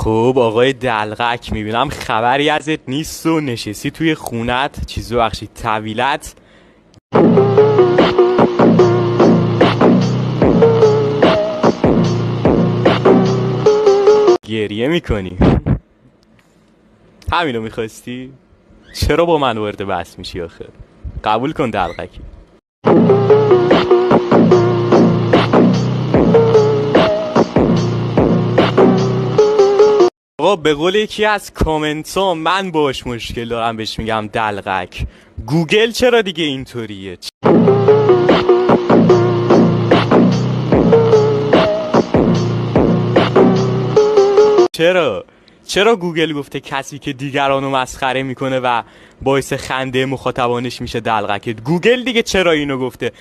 خب آقای دلغک، میبینم خبری ازت نیست و نشستی توی خونت چیزو بخشی طویلت گریه میکنی. همینو میخواستی؟ چرا با من وارد بحث میشی آخه؟ قبول کن دلغکی. آقا به قول یکی از کامنت ها من باش مشکل دارم، بهش میگم دلغک. گوگل چرا دیگه اینطوریه؟ چرا گوگل گفته کسی که دیگرانو مسخره میکنه و باعث خنده مخاطبانش میشه دلغکه؟ گوگل دیگه چرا اینو گفته؟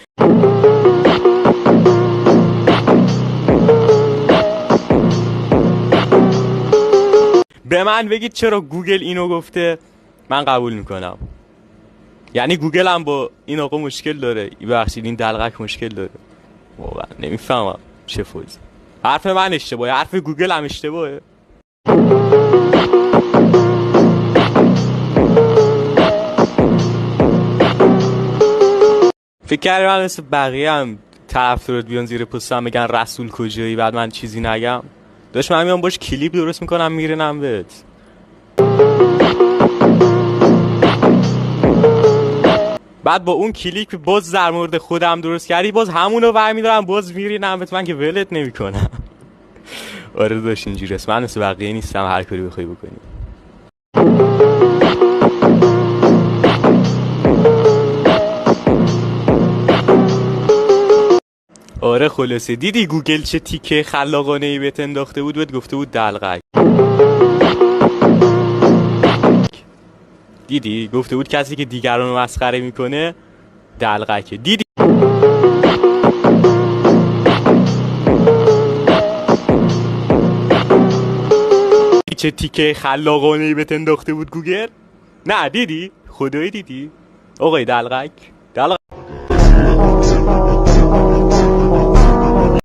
به من بگید چرا گوگل اینو گفته، من قبول میکنم. یعنی گوگل هم با این آقا مشکل داره، ببخشید این دلغک مشکل داره. واقعا نمیفهمم چه فوزی. حرف من اشتباهه، حرف گوگل هم اشتباهه. فکر کردی من مثل بقیه هم طرفدارت بیان زیر پستم بگن رسول کجایی بعد من چیزی نگم؟ داشت من میام باش کلیپ درست میکنم میرنم بهت. بعد با اون کلیپ باز در مورد خودم درست کردی، باز همونو برمیدارم باز میرینم بهت، من که ولت نمیکنم. آره داشت اینجوری است، من مثل بقیه نیستم هر کاری بخوای بکنی. آره خلاصه دیدی گوگل چه تیکه خلاقانه ای بهت انداخته بود، بهت گفته بود دلغک. دیدی گفته بود کسی که دیگران رو مسخره میکنه دلغکه. دیدی چه تیکه خلاقانه ای بهت انداخته بود گوگل؟ نه دیدی؟ خدایی دیدی؟ آقای دلغک